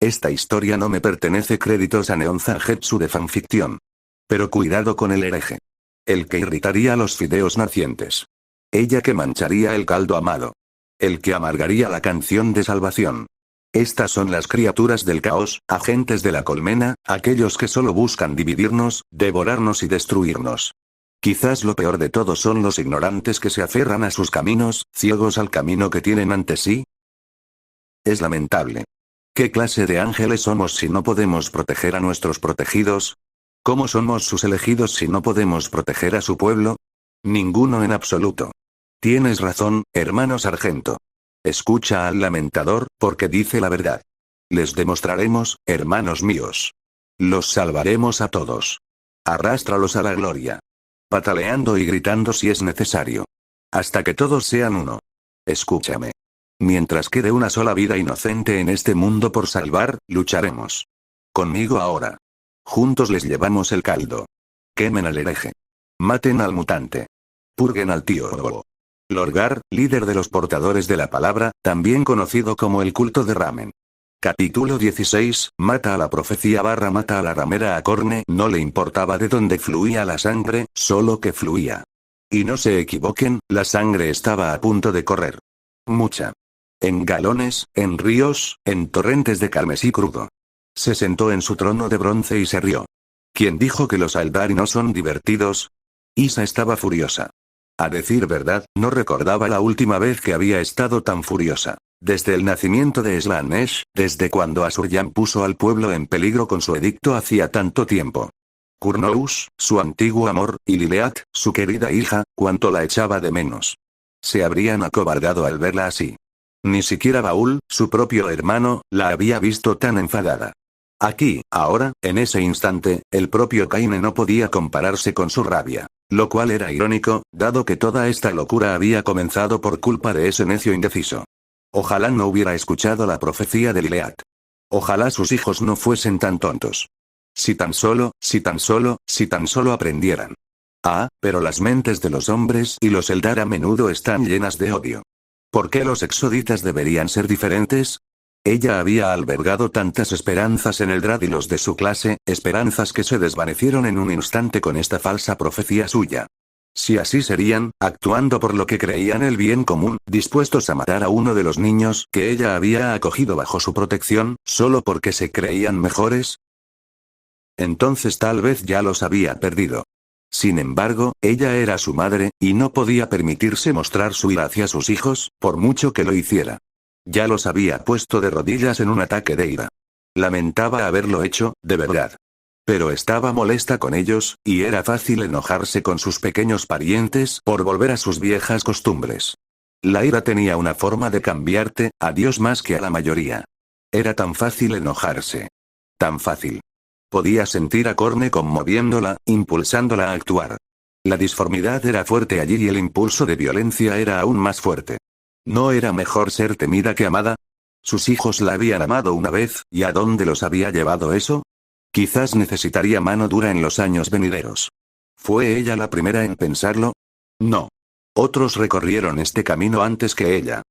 Esta historia no me pertenece. Créditos a Neon Zangetsu de fanficción. Pero cuidado con el hereje. El que irritaría los fideos nacientes. Ella que mancharía el caldo amado. El que amargaría la canción de salvación. Estas son las criaturas del caos, agentes de la colmena, aquellos que solo buscan dividirnos, devorarnos y destruirnos. Quizás lo peor de todo son los ignorantes que se aferran a sus caminos, ciegos al camino que tienen ante sí. Es lamentable. ¿Qué clase de ángeles somos si no podemos proteger a nuestros protegidos? ¿Cómo somos sus elegidos si no podemos proteger a su pueblo? Ninguno en absoluto. Tienes razón, hermano sargento. Escucha al lamentador, porque dice la verdad. Les demostraremos, hermanos míos. Los salvaremos a todos. Arrástralos a la gloria. Pataleando y gritando si es necesario. Hasta que todos sean uno. Escúchame. Mientras quede una sola vida inocente en este mundo por salvar, lucharemos. Conmigo ahora. Juntos les llevamos el caldo. Quemen al hereje. Maten al mutante. Purguen al tío Lorgar, líder de los portadores de la palabra, también conocido como el culto de Ramen. Capítulo 16, mata a la profecía / mata a la ramera. A Korne no le importaba de dónde fluía la sangre, solo que fluía. Y no se equivoquen, la sangre estaba a punto de correr. Mucha. En galones, en ríos, en torrentes de carmesí crudo. Se sentó en su trono de bronce y se rió. ¿Quién dijo que los Aldari no son divertidos? Isa estaba furiosa. A decir verdad, no recordaba la última vez que había estado tan furiosa. Desde el nacimiento de Slanesh, desde cuando Asuryan puso al pueblo en peligro con su edicto hacía tanto tiempo. Kurnous, su antiguo amor, y Lileat, su querida hija, cuánto la echaba de menos. Se habrían acobardado al verla así. Ni siquiera Baul, su propio hermano, la había visto tan enfadada. Aquí, ahora, en ese instante, el propio Kaine no podía compararse con su rabia. Lo cual era irónico, dado que toda esta locura había comenzado por culpa de ese necio indeciso. Ojalá no hubiera escuchado la profecía de Lileat. Ojalá sus hijos no fuesen tan tontos. Si tan solo aprendieran. Ah, pero las mentes de los hombres y los Eldar a menudo están llenas de odio. ¿Por qué los exoditas deberían ser diferentes? Ella había albergado tantas esperanzas en Eldrad y los de su clase, esperanzas que se desvanecieron en un instante con esta falsa profecía suya. Si así serían, actuando por lo que creían el bien común, dispuestos a matar a uno de los niños que ella había acogido bajo su protección, solo porque se creían mejores. Entonces tal vez ya los había perdido. Sin embargo, ella era su madre, y no podía permitirse mostrar su ira hacia sus hijos, por mucho que lo hiciera. Ya los había puesto de rodillas en un ataque de ira. Lamentaba haberlo hecho, de verdad. Pero estaba molesta con ellos, y era fácil enojarse con sus pequeños parientes por volver a sus viejas costumbres. La ira tenía una forma de cambiarte, a Dios más que a la mayoría. Era tan fácil enojarse. Tan fácil. Podía sentir a Korne conmoviéndola, impulsándola a actuar. La disformidad era fuerte allí y el impulso de violencia era aún más fuerte. ¿No era mejor ser temida que amada? Sus hijos la habían amado una vez, ¿y a dónde los había llevado eso? Quizás necesitaría mano dura en los años venideros. ¿Fue ella la primera en pensarlo? No. Otros recorrieron este camino antes que ella.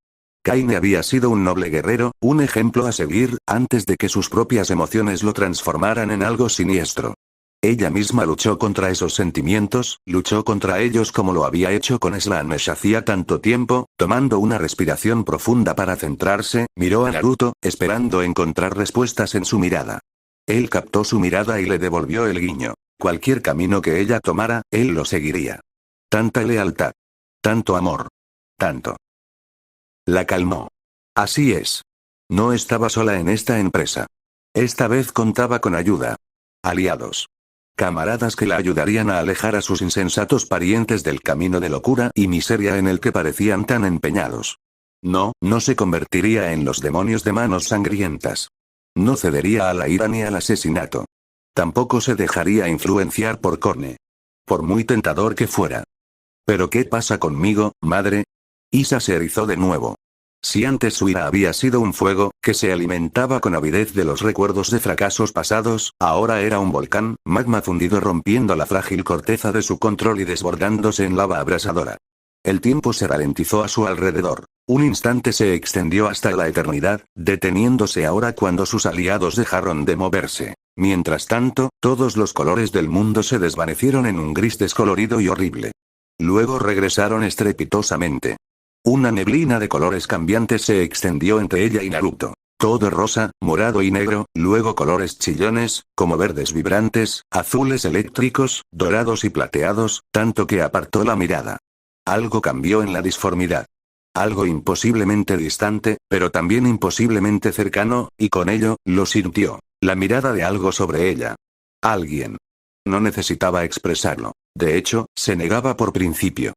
Kaine había sido un noble guerrero, un ejemplo a seguir, antes de que sus propias emociones lo transformaran en algo siniestro. Ella misma luchó contra esos sentimientos, luchó contra ellos como lo había hecho con Slanesh hacía tanto tiempo, tomando una respiración profunda para centrarse, miró a Naruto, esperando encontrar respuestas en su mirada. Él captó su mirada y le devolvió el guiño. Cualquier camino que ella tomara, él lo seguiría. Tanta lealtad. Tanto amor. Tanto. La calmó. Así es. No estaba sola en esta empresa. Esta vez contaba con ayuda. Aliados. Camaradas que la ayudarían a alejar a sus insensatos parientes del camino de locura y miseria en el que parecían tan empeñados. No se convertiría en los demonios de manos sangrientas. No cedería a la ira ni al asesinato. Tampoco se dejaría influenciar por Korne. Por muy tentador que fuera. ¿Pero qué pasa conmigo, madre? Isa se erizó de nuevo. Si antes su ira había sido un fuego, que se alimentaba con avidez de los recuerdos de fracasos pasados, ahora era un volcán, magma fundido rompiendo la frágil corteza de su control y desbordándose en lava abrasadora. El tiempo se ralentizó a su alrededor. Un instante se extendió hasta la eternidad, deteniéndose ahora cuando sus aliados dejaron de moverse. Mientras tanto, todos los colores del mundo se desvanecieron en un gris descolorido y horrible. Luego regresaron estrepitosamente. Una neblina de colores cambiantes se extendió entre ella y Naruto. Todo rosa, morado y negro, luego colores chillones, como verdes vibrantes, azules eléctricos, dorados y plateados, tanto que apartó la mirada. Algo cambió en la disformidad. Algo imposiblemente distante, pero también imposiblemente cercano, y con ello, lo sintió. La mirada de algo sobre ella. Alguien. No necesitaba expresarlo. De hecho, se negaba por principio.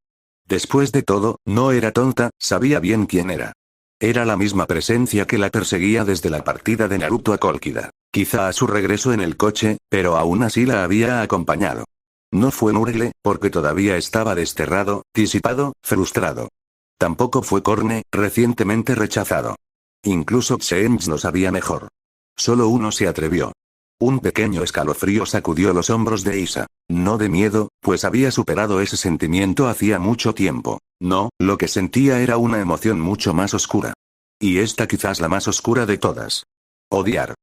Después de todo, no era tonta, sabía bien quién era. Era la misma presencia que la perseguía desde la partida de Naruto a Colquida. Quizá a su regreso en el coche, pero aún así la había acompañado. No fue Nurgle, porque todavía estaba desterrado, disipado, frustrado. Tampoco fue Korne, recientemente rechazado. Incluso Xehanort lo sabía mejor. Solo uno se atrevió. Un pequeño escalofrío sacudió los hombros de Isa. No de miedo, pues había superado ese sentimiento hacía mucho tiempo. No, lo que sentía era una emoción mucho más oscura. Y esta quizás la más oscura de todas. Odiar.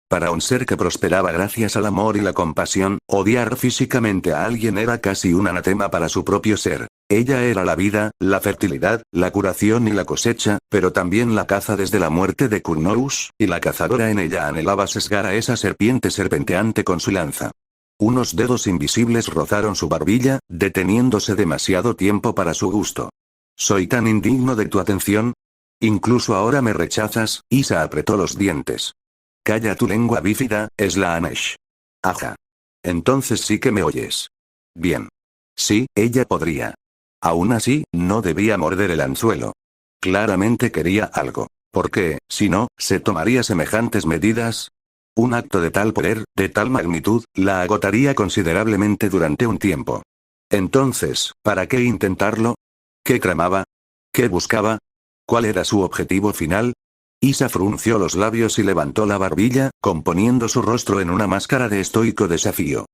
Para un ser que prosperaba gracias al amor y la compasión, odiar físicamente a alguien era casi un anatema para su propio ser. Ella era la vida, la fertilidad, la curación y la cosecha, pero también la caza desde la muerte de Kurnous, y la cazadora en ella anhelaba sesgar a esa serpiente serpenteante con su lanza. Unos dedos invisibles rozaron su barbilla, deteniéndose demasiado tiempo para su gusto. ¿Soy tan indigno de tu atención? ¿Incluso ahora me rechazas? Isa apretó los dientes. Calla tu lengua bífida, Slaanesh. Ajá. Entonces sí que me oyes. Bien. Sí, ella podría. Aún así, no debía morder el anzuelo. Claramente quería algo. Porque, si no, ¿se tomaría semejantes medidas? Un acto de tal poder, de tal magnitud, la agotaría considerablemente durante un tiempo. Entonces, ¿para qué intentarlo? ¿Qué tramaba? ¿Qué buscaba? ¿Cuál era su objetivo final? Isa frunció los labios y levantó la barbilla, componiendo su rostro en una máscara de estoico desafío.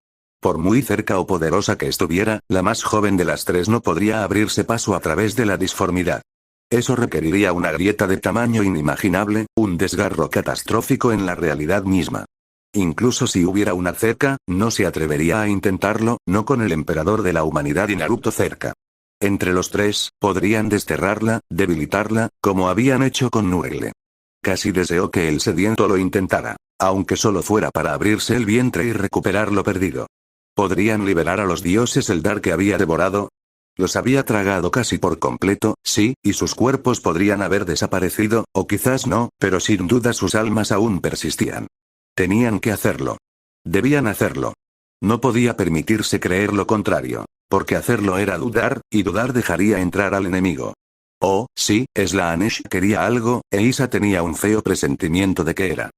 Por muy cerca o poderosa que estuviera, la más joven de las tres no podría abrirse paso a través de la disformidad. Eso requeriría una grieta de tamaño inimaginable, un desgarro catastrófico en la realidad misma. Incluso si hubiera una cerca, no se atrevería a intentarlo, no con el emperador de la humanidad y Naruto cerca. Entre los tres, podrían desterrarla, debilitarla, como habían hecho con Nurgle. Casi deseó que el sediento lo intentara, aunque solo fuera para abrirse el vientre y recuperar lo perdido. ¿Podrían liberar a los dioses Eldar que había devorado? Los había tragado casi por completo, sí, y sus cuerpos podrían haber desaparecido, o quizás no, pero sin duda sus almas aún persistían. Tenían que hacerlo. Debían hacerlo. No podía permitirse creer lo contrario, porque hacerlo era dudar, y dudar dejaría entrar al enemigo. Oh, sí, Slaanesh quería algo, e Isa tenía un feo presentimiento de que era.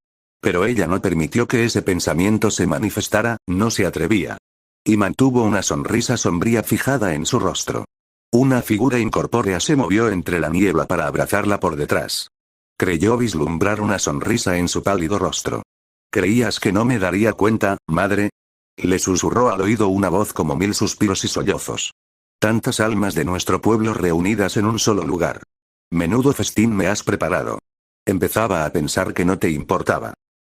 Pero ella no permitió que ese pensamiento se manifestara, no se atrevía. Y mantuvo una sonrisa sombría fijada en su rostro. Una figura incorpórea se movió entre la niebla para abrazarla por detrás. Creyó vislumbrar una sonrisa en su pálido rostro. ¿Creías que no me daría cuenta, madre? Le susurró al oído una voz como mil suspiros y sollozos. Tantas almas de nuestro pueblo reunidas en un solo lugar. Menudo festín me has preparado. Empezaba a pensar que no te importaba.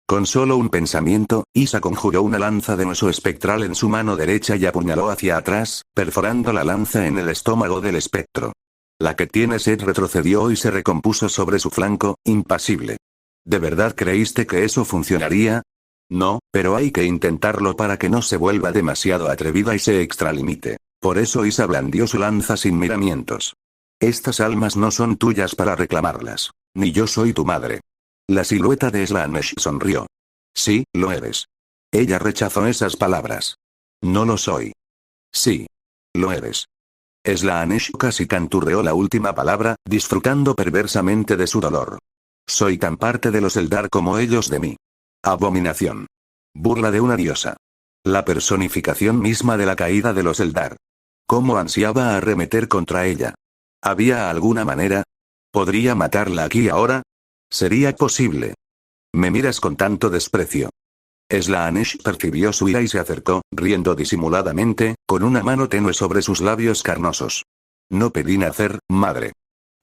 Con solo un pensamiento, Isa conjuró una lanza de hueso espectral en su mano derecha y apuñaló hacia atrás, perforando la lanza en el estómago del espectro. La que tiene sed retrocedió y se recompuso sobre su flanco, impasible. ¿De verdad creíste que eso funcionaría? No, pero hay que intentarlo para que no se vuelva demasiado atrevida y se extralimite. Por eso Isa blandió su lanza sin miramientos. Estas almas no son tuyas para reclamarlas. Ni yo soy tu madre. La silueta de Slaanesh sonrió. Sí, lo eres. Ella rechazó esas palabras. No lo soy. Sí. Lo eres. Slaanesh casi canturreó la última palabra, disfrutando perversamente de su dolor. Soy tan parte de los Eldar como ellos de mí. Abominación. Burla de una diosa. La personificación misma de la caída de los Eldar. ¿Cómo ansiaba arremeter contra ella? ¿Había alguna manera? ¿Podría matarla aquí ahora? ¿Sería posible? Me miras con tanto desprecio. Slaanesh percibió su ira y se acercó, riendo disimuladamente, con una mano tenue sobre sus labios carnosos. No pedí nacer, madre.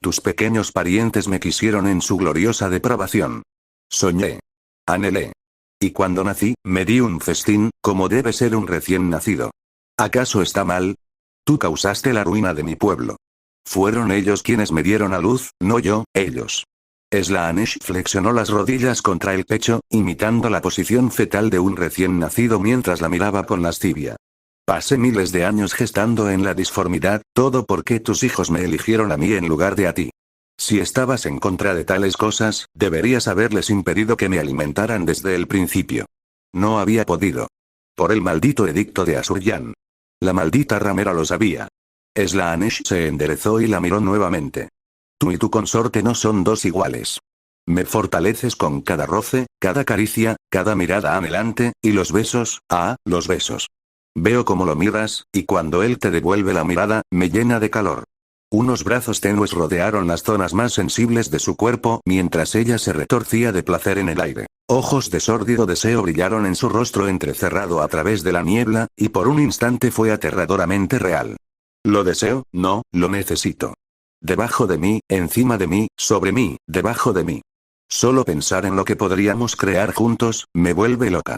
Tus pequeños parientes me quisieron en su gloriosa depravación. Soñé. Anhelé. Y cuando nací, me di un festín, como debe ser un recién nacido. ¿Acaso está mal? Tú causaste la ruina de mi pueblo. Fueron ellos quienes me dieron a luz, no yo, ellos. Slaanesh flexionó las rodillas contra el pecho, imitando la posición fetal de un recién nacido mientras la miraba con lascivia. Pasé miles de años gestando en la disformidad, todo porque tus hijos me eligieron a mí en lugar de a ti. Si estabas en contra de tales cosas, deberías haberles impedido que me alimentaran desde el principio. No había podido. Por el maldito edicto de Asuryan. La maldita ramera lo sabía. Slaanesh se enderezó y la miró nuevamente. Tú y tu consorte no son dos iguales. Me fortaleces con cada roce, cada caricia, cada mirada anhelante, y los besos, los besos. Veo cómo lo miras, y cuando él te devuelve la mirada, me llena de calor. Unos brazos tenues rodearon las zonas más sensibles de su cuerpo mientras ella se retorcía de placer en el aire. Ojos de sórdido deseo brillaron en su rostro entrecerrado a través de la niebla, y por un instante fue aterradoramente real. Lo deseo, no, lo necesito. Debajo de mí, encima de mí, sobre mí, debajo de mí. Solo pensar en lo que podríamos crear juntos, me vuelve loca.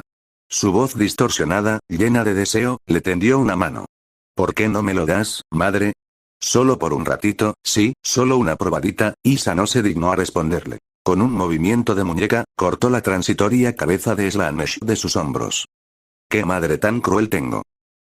Su voz distorsionada, llena de deseo, le tendió una mano. ¿Por qué no me lo das, madre? Solo por un ratito, sí, solo una probadita. Isa no se dignó a responderle. Con un movimiento de muñeca, cortó la transitoria cabeza de Slaanesh de sus hombros. ¿Qué madre tan cruel tengo?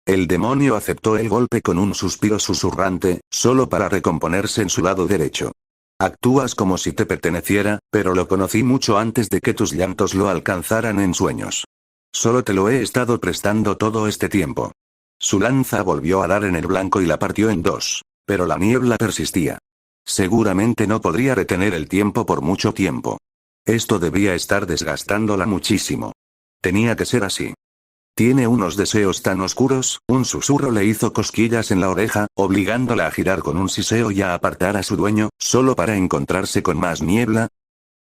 El demonio aceptó el golpe con un suspiro susurrante, solo para recomponerse en su lado derecho. Actúas como si te perteneciera, pero lo conocí mucho antes de que tus llantos lo alcanzaran en sueños. Solo te lo he estado prestando todo este tiempo. Su lanza volvió a dar en el blanco y la partió en dos, pero la niebla persistía. Seguramente no podría retener el tiempo por mucho tiempo. Esto debía estar desgastándola muchísimo. Tenía que ser así. Tiene unos deseos tan oscuros, un susurro le hizo cosquillas en la oreja, obligándola a girar con un siseo y a apartar a su dueño, solo para encontrarse con más niebla.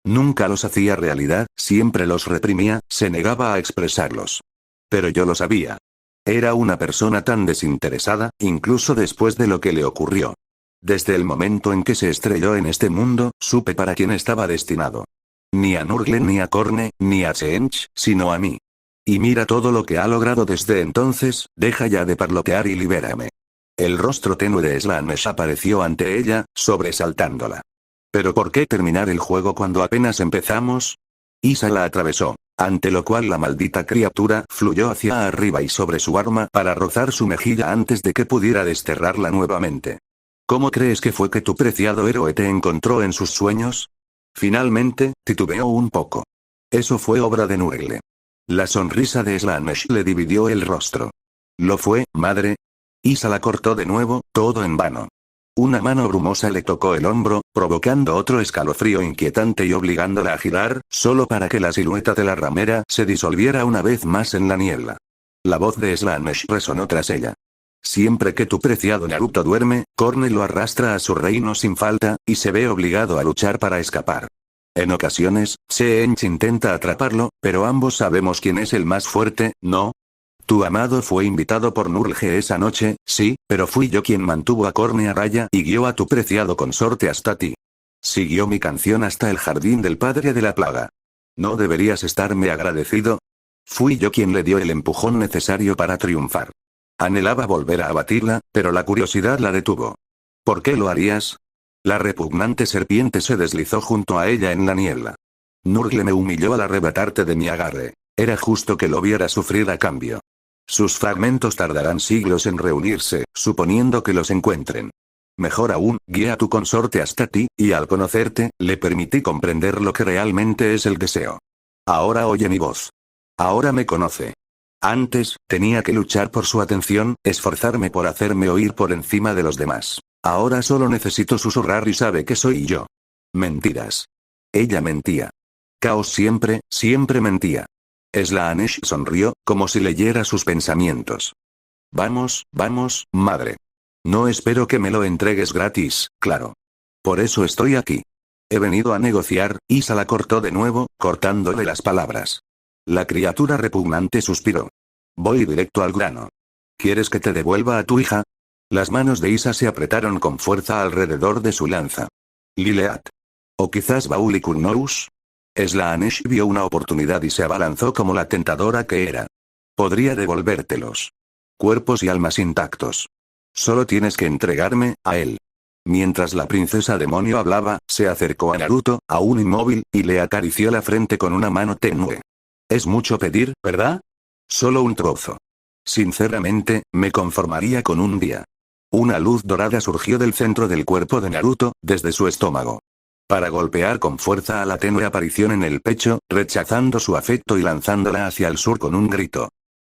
Nunca los hacía realidad, siempre los reprimía, se negaba a expresarlos. Pero yo lo sabía. Era una persona tan desinteresada, incluso después de lo que le ocurrió. Desde el momento en que se estrelló en este mundo, supe para quién estaba destinado. Ni a Nurgle ni a Corne, ni a Tzeentch, sino a mí. Y mira todo lo que ha logrado desde entonces, deja ya de parlotear y libérame. El rostro tenue de Slaanesh apareció ante ella, sobresaltándola. ¿Pero por qué terminar el juego cuando apenas empezamos? Isa la atravesó, ante lo cual la maldita criatura fluyó hacia arriba y sobre su arma para rozar su mejilla antes de que pudiera desterrarla nuevamente. ¿Cómo crees que fue que tu preciado héroe te encontró en sus sueños? Finalmente, titubeó un poco. Eso fue obra de Nurgle. La sonrisa de Slaanesh le dividió el rostro. ¿Lo fue, madre? Isa la cortó de nuevo, todo en vano. Una mano brumosa le tocó el hombro, provocando otro escalofrío inquietante y obligándola a girar, solo para que la silueta de la ramera se disolviera una vez más en la niebla. La voz de Slaanesh resonó tras ella. Siempre que tu preciado Naruto duerme, Corne lo arrastra a su reino sin falta, y se ve obligado a luchar para escapar. En ocasiones, Tzeentch intenta atraparlo, pero ambos sabemos quién es el más fuerte, ¿no? Tu amado fue invitado por Nurgle esa noche, sí, pero fui yo quien mantuvo a Corne a raya y guió a tu preciado consorte hasta ti. Siguió mi canción hasta el jardín del padre de la plaga. ¿No deberías estarme agradecido? Fui yo quien le dio el empujón necesario para triunfar. Anhelaba volver a abatirla, pero la curiosidad la detuvo. ¿Por qué lo harías? La repugnante serpiente se deslizó junto a ella en la niebla. Nurgle me humilló al arrebatarte de mi agarre. Era justo que lo viera sufrir a cambio. Sus fragmentos tardarán siglos en reunirse, suponiendo que los encuentren. Mejor aún, guié a tu consorte hasta ti, y al conocerte, le permití comprender lo que realmente es el deseo. Ahora oye mi voz. Ahora me conoce. Antes, tenía que luchar por su atención, esforzarme por hacerme oír por encima de los demás. Ahora solo necesito susurrar y sabe que soy yo. Mentiras. Ella mentía. Caos siempre, siempre mentía. Slaanesh sonrió, como si leyera sus pensamientos. Vamos, vamos, madre. No espero que me lo entregues gratis, claro. Por eso estoy aquí. He venido a negociar. Isa la cortó de nuevo, cortándole las palabras. La criatura repugnante suspiró. Voy directo al grano. ¿Quieres que te devuelva a tu hija? Las manos de Isa se apretaron con fuerza alrededor de su lanza. Lileat. O quizás Bauli Kurnous. Slaanesh vio una oportunidad y se abalanzó como la tentadora que era. Podría devolvértelos. Cuerpos y almas intactos. Solo tienes que entregarme a él. Mientras la princesa demonio hablaba, se acercó a Naruto, aún inmóvil, y le acarició la frente con una mano tenue. Es mucho pedir, ¿verdad? Solo un trozo. Sinceramente, me conformaría con un día. Una luz dorada surgió del centro del cuerpo de Naruto, desde su estómago. Para golpear con fuerza a la tenue aparición en el pecho, rechazando su afecto y lanzándola hacia el sur con un grito.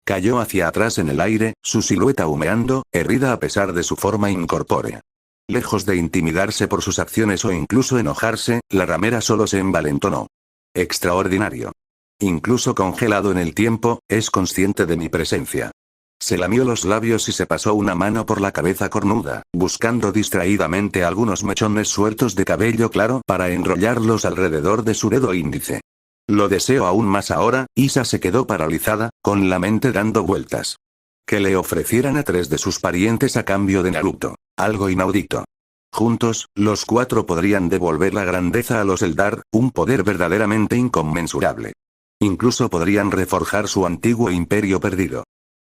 Cayó hacia atrás en el aire, su silueta humeando, herida a pesar de su forma incorpórea. Lejos de intimidarse por sus acciones o incluso enojarse, la ramera solo se envalentonó. Extraordinario. Incluso congelado en el tiempo, es consciente de mi presencia. Se lamió los labios y se pasó una mano por la cabeza cornuda, buscando distraídamente algunos mechones sueltos de cabello claro para enrollarlos alrededor de su dedo índice. Lo deseo aún más ahora. Isa se quedó paralizada, con la mente dando vueltas. Que le ofrecieran a 3 de sus parientes a cambio de Naruto. Algo inaudito. Juntos, los 4 podrían devolver la grandeza a los Eldar, un poder verdaderamente inconmensurable. Incluso podrían reforjar su antiguo imperio perdido.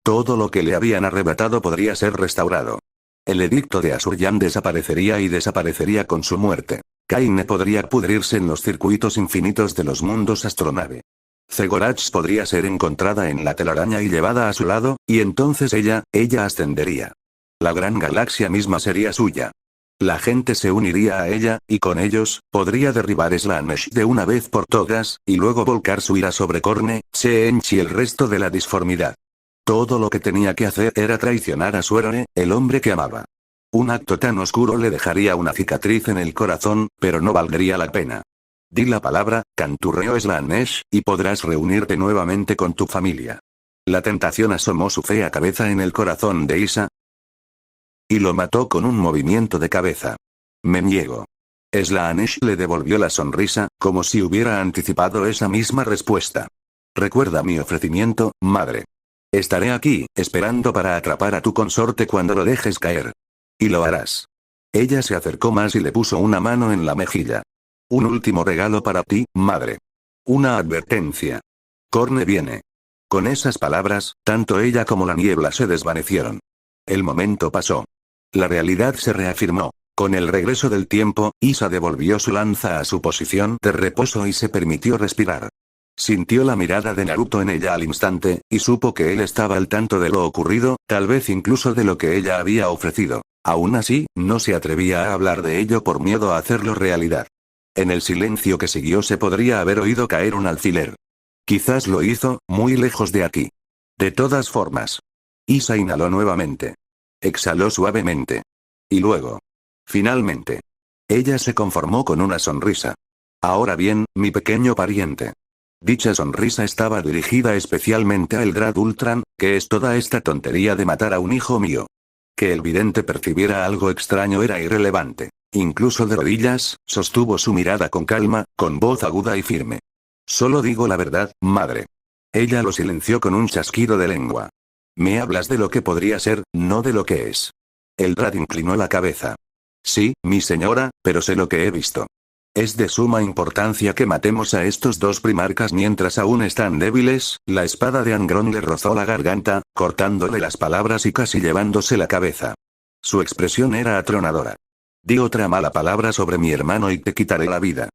Todo lo que le habían arrebatado podría ser restaurado. El edicto de Asuryan desaparecería y desaparecería con su muerte. Kaine podría pudrirse en los circuitos infinitos de los mundos astronave. Zegorax podría ser encontrada en la telaraña y llevada a su lado, y entonces ella ascendería. La gran galaxia misma sería suya. La gente se uniría a ella, y con ellos, podría derribar Slaanesh de una vez por todas, y luego volcar su ira sobre Korne, Shench y el resto de la disformidad. Todo lo que tenía que hacer era traicionar a su héroe, el hombre que amaba. Un acto tan oscuro le dejaría una cicatriz en el corazón, pero no valdría la pena. Di la palabra, canturreó Slaanesh, y podrás reunirte nuevamente con tu familia. La tentación asomó su fea cabeza en el corazón de Isa. Y lo mató con un movimiento de cabeza. Me niego. Slaanesh le devolvió la sonrisa, como si hubiera anticipado esa misma respuesta. Recuerda mi ofrecimiento, madre. Estaré aquí, esperando para atrapar a tu consorte cuando lo dejes caer. Y lo harás. Ella se acercó más y le puso una mano en la mejilla. Un último regalo para ti, madre. Una advertencia. Korne viene. Con esas palabras, tanto ella como la niebla se desvanecieron. El momento pasó. La realidad se reafirmó. Con el regreso del tiempo, Isa devolvió su lanza a su posición de reposo y se permitió respirar. Sintió la mirada de Naruto en ella al instante, y supo que él estaba al tanto de lo ocurrido, tal vez incluso de lo que ella había ofrecido. Aún así, no se atrevía a hablar de ello por miedo a hacerlo realidad. En el silencio que siguió se podría haber oído caer un alfiler. Quizás lo hizo, muy lejos de aquí. De todas formas. Isa inhaló nuevamente. Exhaló suavemente. Y luego. Finalmente. Ella se conformó con una sonrisa. Ahora bien, mi pequeño pariente. Dicha sonrisa estaba dirigida especialmente a Eldrad Ultran, que es toda esta tontería de matar a un hijo mío. Que el vidente percibiera algo extraño era irrelevante. Incluso de rodillas, sostuvo su mirada con calma, con voz aguda y firme. Solo digo la verdad, madre. Ella lo silenció con un chasquido de lengua. Me hablas de lo que podría ser, no de lo que es. Eldrad inclinó la cabeza. Sí, mi señora, pero sé lo que he visto. Es de suma importancia que matemos a estos 2 primarcas mientras aún están débiles. La espada de Angron le rozó la garganta, cortándole las palabras y casi llevándose la cabeza. Su expresión era atronadora. Di otra mala palabra sobre mi hermano y te quitaré la vida.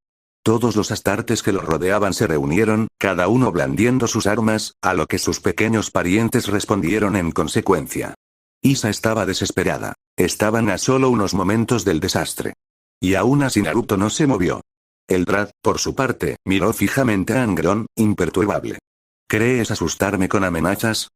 Todos los astartes que lo rodeaban se reunieron, cada uno blandiendo sus armas, a lo que sus pequeños parientes respondieron en consecuencia. Isa estaba desesperada. Estaban a solo unos momentos del desastre. Y aún así Naruto no se movió. Eldrad, por su parte, miró fijamente a Angron, imperturbable. ¿Crees asustarme con amenazas?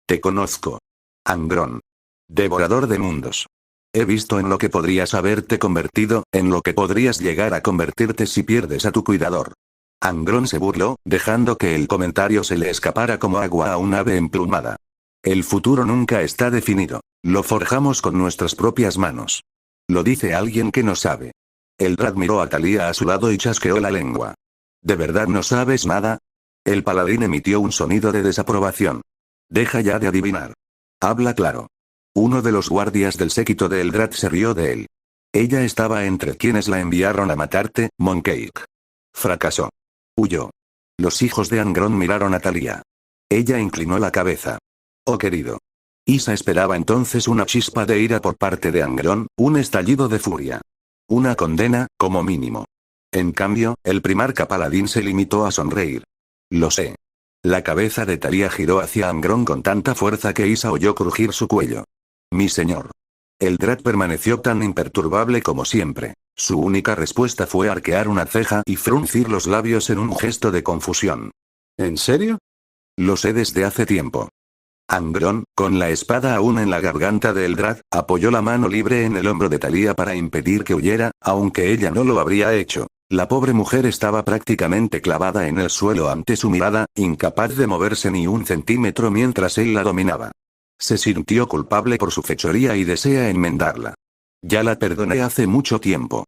Te conozco. Angron. Devorador de mundos. He visto en lo que podrías haberte convertido, en lo que podrías llegar a convertirte si pierdes a tu cuidador. Angron se burló, dejando que el comentario se le escapara como agua a un ave emplumada. El futuro nunca está definido. Lo forjamos con nuestras propias manos. Lo dice alguien que no sabe. Eldrad miró a Thalía a su lado y chasqueó la lengua. ¿De verdad no sabes nada? El paladín emitió un sonido de desaprobación. Deja ya de adivinar. Habla claro. Uno de los guardias del séquito de Eldrad se rió de él. Ella estaba entre quienes la enviaron a matarte, Mooncake. Fracasó. Huyó. Los hijos de Angron miraron a Thalía. Ella inclinó la cabeza. Oh querido. Isa esperaba entonces una chispa de ira por parte de Angron, un estallido de furia. Una condena, como mínimo. En cambio, el primarca paladín se limitó a sonreír. Lo sé. La cabeza de Thalía giró hacia Angron con tanta fuerza que Isa oyó crujir su cuello. Mi señor. Eldrad permaneció tan imperturbable como siempre. Su única respuesta fue arquear una ceja y fruncir los labios en un gesto de confusión. ¿En serio? Lo sé desde hace tiempo. Angron, con la espada aún en la garganta de Eldrad, apoyó la mano libre en el hombro de Thalía para impedir que huyera, aunque ella no lo habría hecho. La pobre mujer estaba prácticamente clavada en el suelo ante su mirada, incapaz de moverse ni un centímetro mientras él la dominaba. Se sintió culpable por su fechoría y desea enmendarla. Ya la perdoné hace mucho tiempo.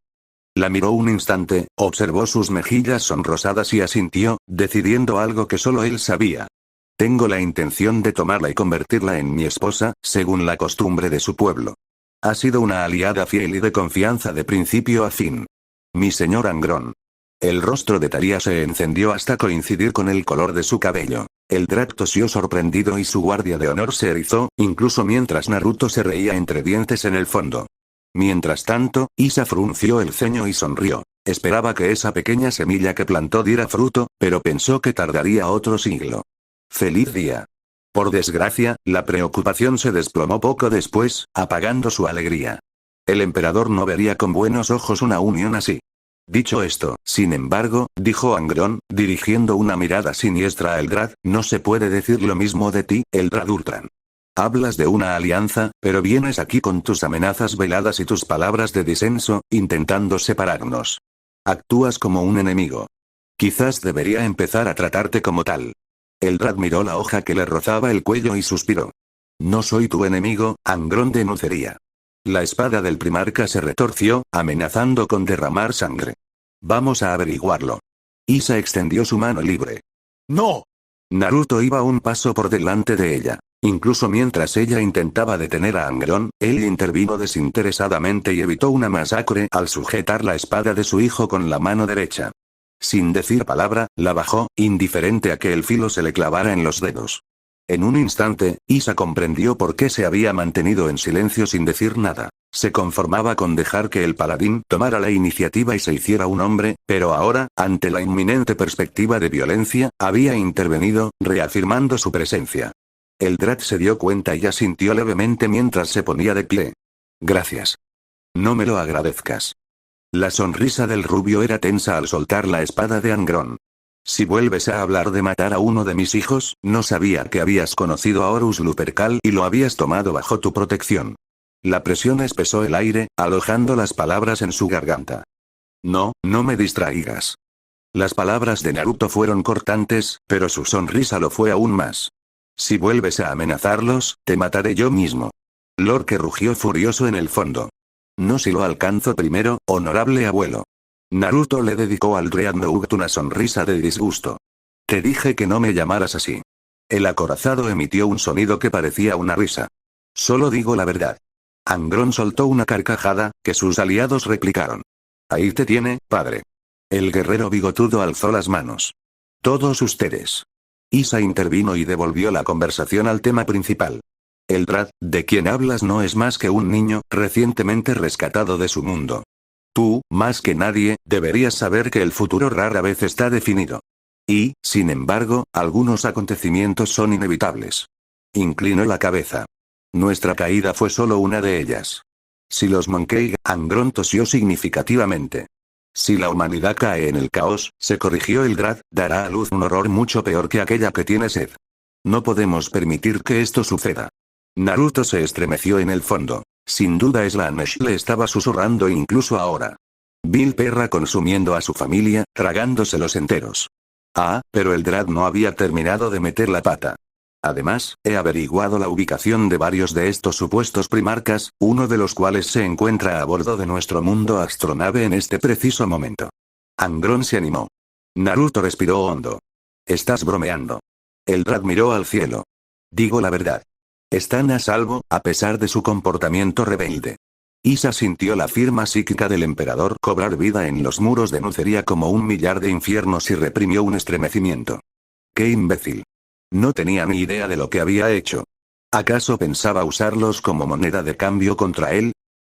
La miró un instante, observó sus mejillas sonrosadas y asintió, decidiendo algo que solo él sabía. Tengo la intención de tomarla y convertirla en mi esposa, según la costumbre de su pueblo. Ha sido una aliada fiel y de confianza de principio a fin. Mi señor Angron. El rostro de Thalía se encendió hasta coincidir con el color de su cabello. Eldrad tosió sorprendido y su guardia de honor se erizó, incluso mientras Naruto se reía entre dientes en el fondo. Mientras tanto, Isa frunció el ceño y sonrió. Esperaba que esa pequeña semilla que plantó diera fruto, pero pensó que tardaría otro siglo. ¡Feliz día! Por desgracia, la preocupación se desplomó poco después, apagando su alegría. El emperador no vería con buenos ojos una unión así. Dicho esto, sin embargo, dijo Angron, dirigiendo una mirada siniestra a Eldrad, no se puede decir lo mismo de ti, Eldrad Ultran. Hablas de una alianza, pero vienes aquí con tus amenazas veladas y tus palabras de disenso, intentando separarnos. Actúas como un enemigo. Quizás debería empezar a tratarte como tal. Eldrad miró la hoja que le rozaba el cuello y suspiró. No soy tu enemigo, Angron denunciaría. La espada del primarca se retorció, amenazando con derramar sangre. Vamos a averiguarlo. Isa extendió su mano libre. ¡No! Naruto iba un paso por delante de ella. Incluso mientras ella intentaba detener a Angron, él intervino desinteresadamente y evitó una masacre al sujetar la espada de su hijo con la mano derecha. Sin decir palabra, la bajó, indiferente a que el filo se le clavara en los dedos. En un instante, Isa comprendió por qué se había mantenido en silencio sin decir nada. Se conformaba con dejar que el paladín tomara la iniciativa y se hiciera un hombre, pero ahora, ante la inminente perspectiva de violencia, había intervenido, reafirmando su presencia. Eldrad se dio cuenta y asintió levemente mientras se ponía de pie. Gracias. No me lo agradezcas. La sonrisa del rubio era tensa al soltar la espada de Angron. Si vuelves a hablar de matar a uno de mis hijos, no sabía que habías conocido a Horus Lupercal y lo habías tomado bajo tu protección. La presión espesó el aire, alojando las palabras en su garganta. No, no me distraigas. Las palabras de Naruto fueron cortantes, pero su sonrisa lo fue aún más. Si vuelves a amenazarlos, te mataré yo mismo. Lorque rugió furioso en el fondo. No si lo alcanzo primero, honorable abuelo. Naruto le dedicó al Dread Nougat una sonrisa de disgusto. Te dije que no me llamaras así. El acorazado emitió un sonido que parecía una risa. Solo digo la verdad. Angron soltó una carcajada, que sus aliados replicaron. Ahí te tiene, padre. El guerrero bigotudo alzó las manos. Todos ustedes. Isa intervino y devolvió la conversación al tema principal. Eldrad, de quien hablas no es más que un niño, recientemente rescatado de su mundo. Tú, más que nadie, deberías saber que el futuro rara vez está definido. Y, sin embargo, algunos acontecimientos son inevitables. Inclinó la cabeza. Nuestra caída fue solo una de ellas. Si los Mooncake, Angron tosió significativamente. Si la humanidad cae en el caos, se corrigió Eldrad, dará a luz un horror mucho peor que aquella que tiene sed. No podemos permitir que esto suceda. Naruto se estremeció en el fondo. Sin duda Slanesh le estaba susurrando incluso ahora. Vil perra consumiendo a su familia, tragándoselos enteros. Ah, pero Eldrad no había terminado de meter la pata. Además, he averiguado la ubicación de varios de estos supuestos primarcas, uno de los cuales se encuentra a bordo de nuestro mundo astronave en este preciso momento. Angron se animó. Naruto respiró hondo. Estás bromeando. Eldrad miró al cielo. Digo la verdad. Están a salvo, a pesar de su comportamiento rebelde. Isa sintió la firma psíquica del emperador cobrar vida en los muros de Nuceria como un millar de infiernos y reprimió un estremecimiento. ¡Qué imbécil! No tenía ni idea de lo que había hecho. ¿Acaso pensaba usarlos como moneda de cambio contra él?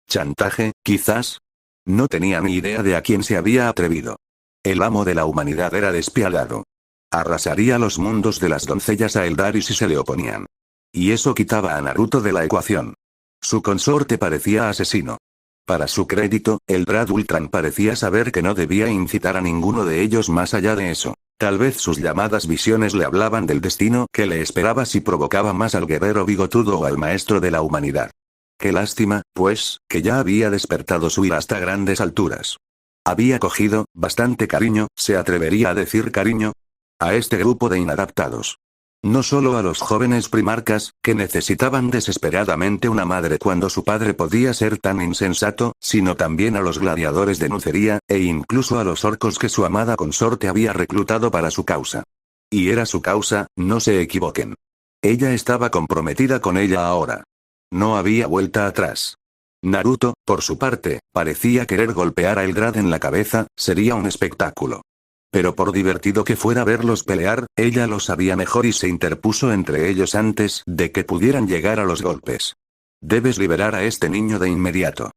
¿Chantaje, quizás? No tenía ni idea de a quién se había atrevido. El amo de la humanidad era despiadado. Arrasaría los mundos de las doncellas a Eldari si se le oponían. Y eso quitaba a Naruto de la ecuación. Su consorte parecía asesino. Para su crédito, Eldrad Ultran parecía saber que no debía incitar a ninguno de ellos más allá de eso. Tal vez sus llamadas visiones le hablaban del destino que le esperaba si provocaba más al guerrero bigotudo o al maestro de la humanidad. Qué lástima, pues, que ya había despertado su ira hasta grandes alturas. Había cogido, bastante cariño, ¿se atrevería a decir cariño? A este grupo de inadaptados. No solo a los jóvenes primarcas, que necesitaban desesperadamente una madre cuando su padre podía ser tan insensato, sino también a los gladiadores de Nuceria, e incluso a los orcos que su amada consorte había reclutado para su causa. Y era su causa, no se equivoquen. Ella estaba comprometida con ella ahora. No había vuelta atrás. Naruto, por su parte, parecía querer golpear a Eldrad en la cabeza, sería un espectáculo. Pero por divertido que fuera verlos pelear, ella lo sabía mejor y se interpuso entre ellos antes de que pudieran llegar a los golpes. Debes liberar a este niño de inmediato.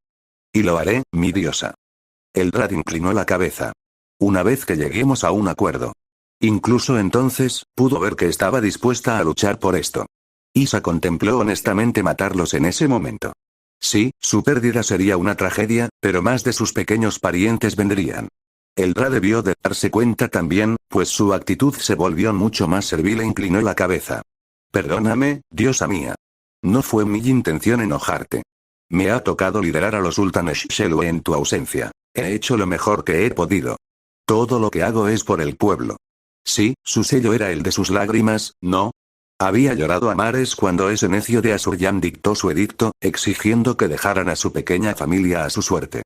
Y lo haré, mi diosa. Eldrad inclinó la cabeza. Una vez que lleguemos a un acuerdo. Incluso entonces, pudo ver que estaba dispuesta a luchar por esto. Isa contempló honestamente matarlos en ese momento. Sí, su pérdida sería una tragedia, pero más de sus pequeños parientes vendrían. Eldrad debió de darse cuenta también, pues su actitud se volvió mucho más servil e inclinó la cabeza. Perdóname, diosa mía. No fue mi intención enojarte. Me ha tocado liderar a los Sultanes Shelwe en tu ausencia. He hecho lo mejor que he podido. Todo lo que hago es por el pueblo. Sí, su sello era el de sus lágrimas, ¿no? Había llorado a mares cuando ese necio de Asuryan dictó su edicto, exigiendo que dejaran a su pequeña familia a su suerte.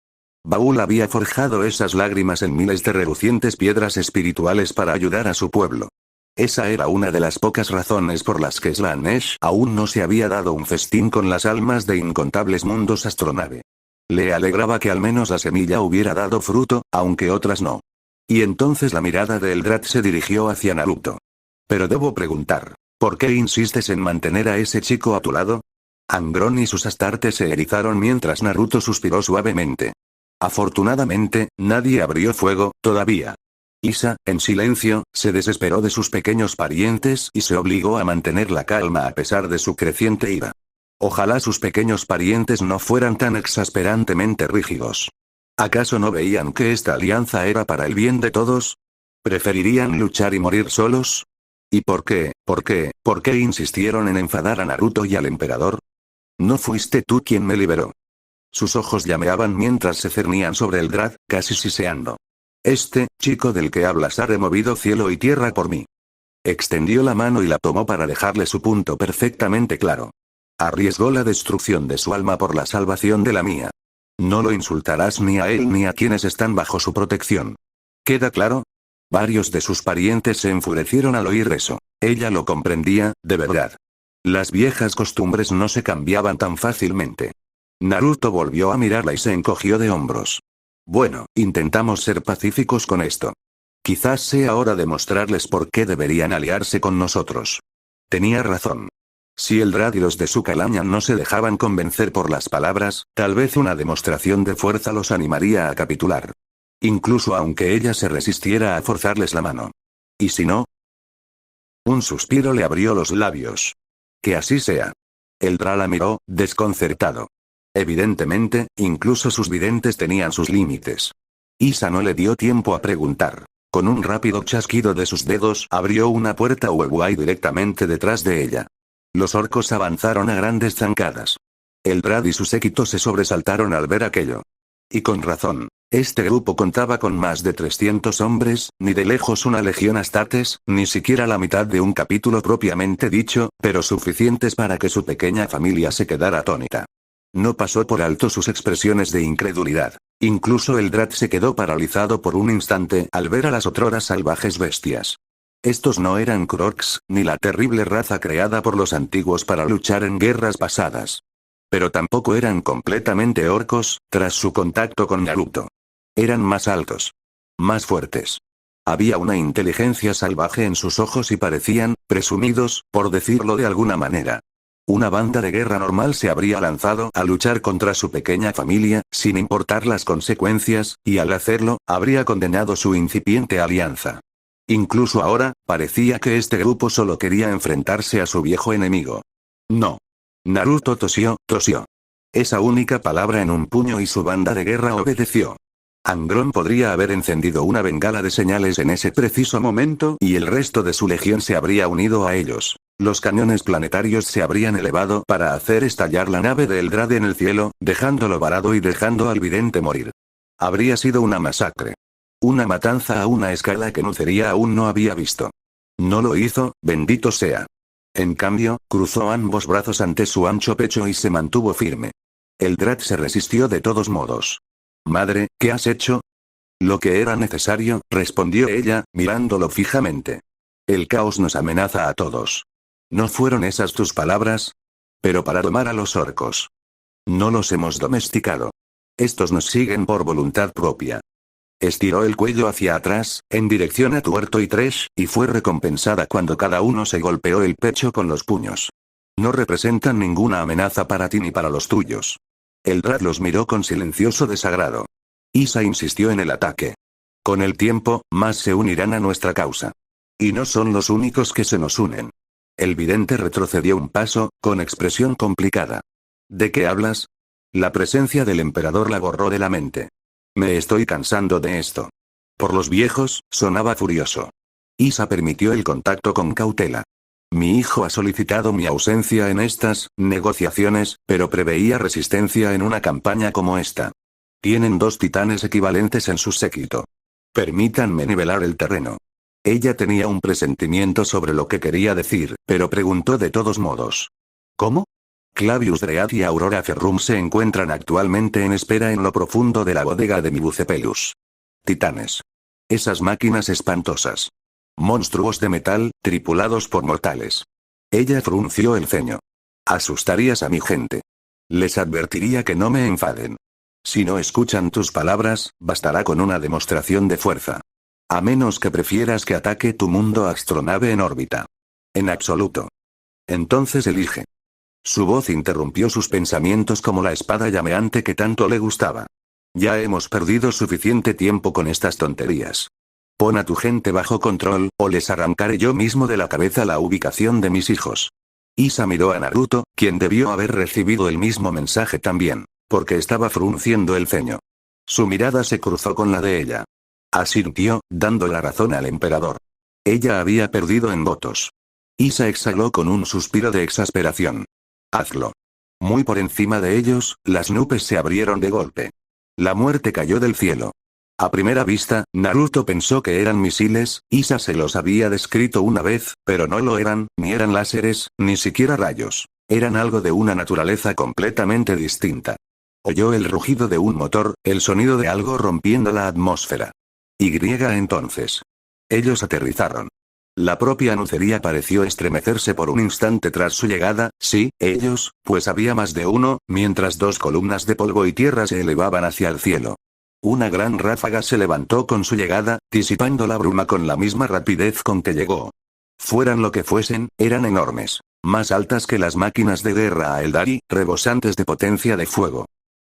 Baul había forjado esas lágrimas en miles de relucientes piedras espirituales para ayudar a su pueblo. Esa era una de las pocas razones por las que Slanesh aún no se había dado un festín con las almas de incontables mundos astronave. Le alegraba que al menos la semilla hubiera dado fruto, aunque otras no. Y entonces la mirada de Eldrad se dirigió hacia Naruto. Pero debo preguntar, ¿por qué insistes en mantener a ese chico a tu lado? Angron y sus astartes se erizaron mientras Naruto suspiró suavemente. Afortunadamente, nadie abrió fuego, todavía. Isa, en silencio, se desesperó de sus pequeños parientes y se obligó a mantener la calma a pesar de su creciente ira. Ojalá sus pequeños parientes no fueran tan exasperantemente rígidos. ¿Acaso no veían que esta alianza era para el bien de todos? ¿Preferirían luchar y morir solos? ¿Y por qué insistieron en enfadar a Naruto y al emperador? ¿No fuiste tú quien me liberó? Sus ojos llameaban mientras se cernían sobre Eldrad, casi siseando. Este chico del que hablas ha removido cielo y tierra por mí. Extendió la mano y la tomó para dejarle su punto perfectamente claro. Arriesgó la destrucción de su alma por la salvación de la mía. No lo insultarás ni a él ni a quienes están bajo su protección. ¿Queda claro? Varios de sus parientes se enfurecieron al oír eso. Ella lo comprendía, de verdad. Las viejas costumbres no se cambiaban tan fácilmente. Naruto volvió a mirarla y se encogió de hombros. Bueno, intentamos ser pacíficos con esto. Quizás sea hora de mostrarles por qué deberían aliarse con nosotros. Tenía razón. Si Eldrad y los de su calaña no se dejaban convencer por las palabras, tal vez una demostración de fuerza los animaría a capitular. Incluso aunque ella se resistiera a forzarles la mano. ¿Y si no? Un suspiro le abrió los labios. Que así sea. Eldrad la miró, desconcertado. Evidentemente, incluso sus videntes tenían sus límites. Isa no le dio tiempo a preguntar. Con un rápido chasquido de sus dedos abrió una puerta Ueguay directamente detrás de ella. Los orcos avanzaron a grandes zancadas. Eldrad y su séquito se sobresaltaron al ver aquello. Y con razón. Este grupo contaba con más de 300 hombres, ni de lejos una legión astartes, ni siquiera la mitad de un capítulo propiamente dicho, pero suficientes para que su pequeña familia se quedara atónita. No pasó por alto sus expresiones de incredulidad. Incluso Eldrad se quedó paralizado por un instante al ver a las otroras salvajes bestias. Estos no eran Kroks, ni la terrible raza creada por los antiguos para luchar en guerras pasadas. Pero tampoco eran completamente orcos, tras su contacto con Naruto. Eran más altos. Más fuertes. Había una inteligencia salvaje en sus ojos y parecían, presumidos, por decirlo de alguna manera. Una banda de guerra normal se habría lanzado a luchar contra su pequeña familia, sin importar las consecuencias, y al hacerlo, habría condenado su incipiente alianza. Incluso ahora, parecía que este grupo solo quería enfrentarse a su viejo enemigo. No. Naruto tosió. Esa única palabra en un puño y su banda de guerra obedeció. Angron podría haber encendido una bengala de señales en ese preciso momento y el resto de su legión se habría unido a ellos. Los cañones planetarios se habrían elevado para hacer estallar la nave de Eldrad en el cielo, dejándolo varado y dejando al vidente morir. Habría sido una masacre. Una matanza a una escala que Nuceria aún no había visto. No lo hizo, bendito sea. En cambio, cruzó ambos brazos ante su ancho pecho y se mantuvo firme. Eldrad se resistió de todos modos. «Madre, ¿qué has hecho?» «Lo que era necesario», respondió ella, mirándolo fijamente. «El caos nos amenaza a todos». «¿No fueron esas tus palabras?» «Pero para domar a los orcos. No los hemos domesticado. Estos nos siguen por voluntad propia». Estiró el cuello hacia atrás, en dirección a Tuerto y Thresh, y fue recompensada cuando cada uno se golpeó el pecho con los puños. «No representan ninguna amenaza para ti ni para los tuyos». Eldrad los miró con silencioso desagrado. Isa insistió en el ataque. «Con el tiempo, más se unirán a nuestra causa. Y no son los únicos que se nos unen». El vidente retrocedió un paso, con expresión complicada. «¿De qué hablas?» La presencia del emperador la borró de la mente. «Me estoy cansando de esto». Por los viejos, sonaba furioso. Isa permitió el contacto con cautela. «Mi hijo ha solicitado mi ausencia en estas negociaciones, pero preveía resistencia en una campaña como esta. Tienen 2 titanes equivalentes en su séquito. Permítanme nivelar el terreno». Ella tenía un presentimiento sobre lo que quería decir, pero preguntó de todos modos. «¿Cómo?» Clavius Dread y Aurora Ferrum se encuentran actualmente en espera en lo profundo de la bodega de Mibucepelus. Titanes. Esas máquinas espantosas. Monstruos de metal, tripulados por mortales. Ella frunció el ceño. «Asustarías a mi gente. Les advertiría que no me enfaden. Si no escuchan tus palabras, bastará con una demostración de fuerza. A menos que prefieras que ataque tu mundo astronave en órbita». «En absoluto». «Entonces elige». Su voz interrumpió sus pensamientos como la espada llameante que tanto le gustaba. «Ya hemos perdido suficiente tiempo con estas tonterías. Pon a tu gente bajo control, o les arrancaré yo mismo de la cabeza la ubicación de mis hijos». Isa miró a Naruto, quien debió haber recibido el mismo mensaje también, porque estaba frunciendo el ceño. Su mirada se cruzó con la de ella. Asintió, dando la razón al emperador. Ella había perdido en votos. Isa exhaló con un suspiro de exasperación. «Hazlo». Muy por encima de ellos, las nubes se abrieron de golpe. La muerte cayó del cielo. A primera vista, Naruto pensó que eran misiles. Isa se los había descrito una vez, pero no lo eran, ni eran láseres, ni siquiera rayos. Eran algo de una naturaleza completamente distinta. Oyó el rugido de un motor, el sonido de algo rompiendo la atmósfera. Entonces. Ellos aterrizaron. La propia Nuceria pareció estremecerse por un instante tras su llegada. Sí, ellos, pues había más de uno, mientras 2 columnas de polvo y tierra se elevaban hacia el cielo. Una gran ráfaga se levantó con su llegada, disipando la bruma con la misma rapidez con que llegó. Fueran lo que fuesen, eran enormes. Más altas que las máquinas de guerra Aeldari, rebosantes de potencia de fuego.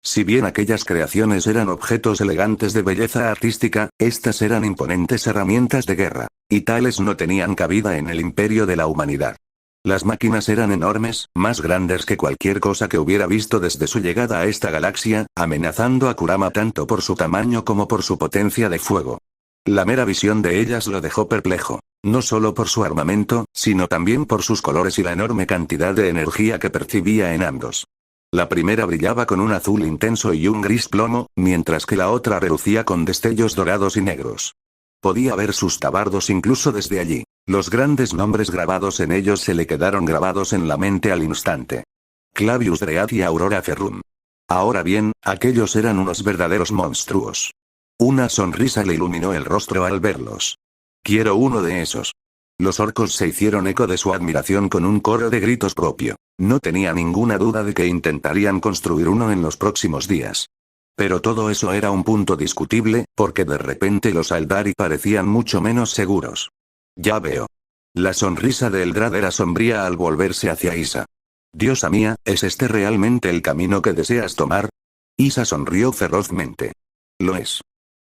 Si bien aquellas creaciones eran objetos elegantes de belleza artística, estas eran imponentes herramientas de guerra. Y tales no tenían cabida en el imperio de la humanidad. Las máquinas eran enormes, más grandes que cualquier cosa que hubiera visto desde su llegada a esta galaxia, amenazando a Kurama tanto por su tamaño como por su potencia de fuego. La mera visión de ellas lo dejó perplejo, no solo por su armamento, sino también por sus colores y la enorme cantidad de energía que percibía en ambos. La primera brillaba con un azul intenso y un gris plomo, mientras que la otra relucía con destellos dorados y negros. Podía ver sus tabardos incluso desde allí. Los grandes nombres grabados en ellos se le quedaron grabados en la mente al instante. Clavius Dread y Aurora Ferrum. Ahora bien, aquellos eran unos verdaderos monstruos. Una sonrisa le iluminó el rostro al verlos. «Quiero uno de esos». Los orcos se hicieron eco de su admiración con un coro de gritos propio. No tenía ninguna duda de que intentarían construir uno en los próximos días. Pero todo eso era un punto discutible, porque de repente los Aeldari parecían mucho menos seguros. Ya veo. La sonrisa de Eldrad era sombría al volverse hacia Isa. Diosa mía, ¿es este realmente el camino que deseas tomar? Isa sonrió ferozmente. Lo es.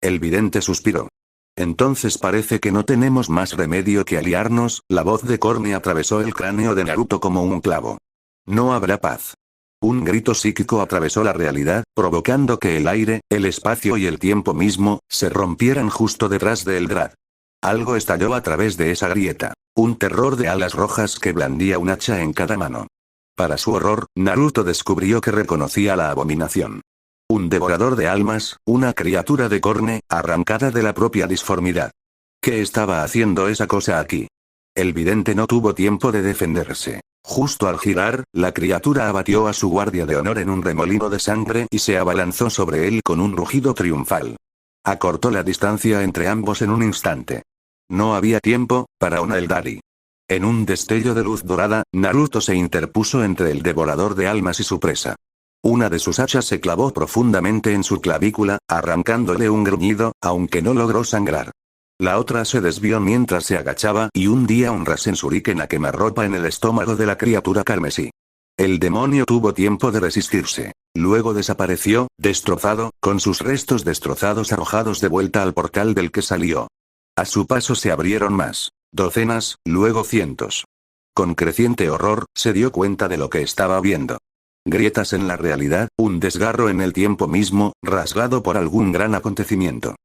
El vidente suspiró. Entonces parece que no tenemos más remedio que aliarnos. La voz de Corny atravesó el cráneo de Naruto como un clavo. No habrá paz. Un grito psíquico atravesó la realidad, provocando que el aire, el espacio y el tiempo mismo, se rompieran justo detrás de Eldrad. Algo estalló a través de esa grieta. Un terror de alas rojas que blandía un hacha en cada mano. Para su horror, Naruto descubrió que reconocía la abominación. Un devorador de almas, una criatura de Corne, arrancada de la propia disformidad. ¿Qué estaba haciendo esa cosa aquí? El vidente no tuvo tiempo de defenderse. Justo al girar, la criatura abatió a su guardia de honor en un remolino de sangre y se abalanzó sobre él con un rugido triunfal. Acortó la distancia entre ambos en un instante. No había tiempo para un Aeldari. En un destello de luz dorada, Naruto se interpuso entre el devorador de almas y su presa. Una de sus hachas se clavó profundamente en su clavícula, arrancándole un gruñido, aunque no logró sangrar. La otra se desvió mientras se agachaba y hundía un Rasen Shuriken a quemarropa en el estómago de la criatura carmesí. El demonio tuvo tiempo de resistirse. Luego desapareció, destrozado, con sus restos destrozados arrojados de vuelta al portal del que salió. A su paso se abrieron más. Docenas, luego cientos. Con creciente horror, se dio cuenta de lo que estaba viendo. Grietas en la realidad, un desgarro en el tiempo mismo, rasgado por algún gran acontecimiento.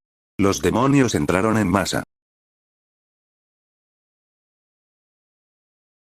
Los demonios entraron en masa.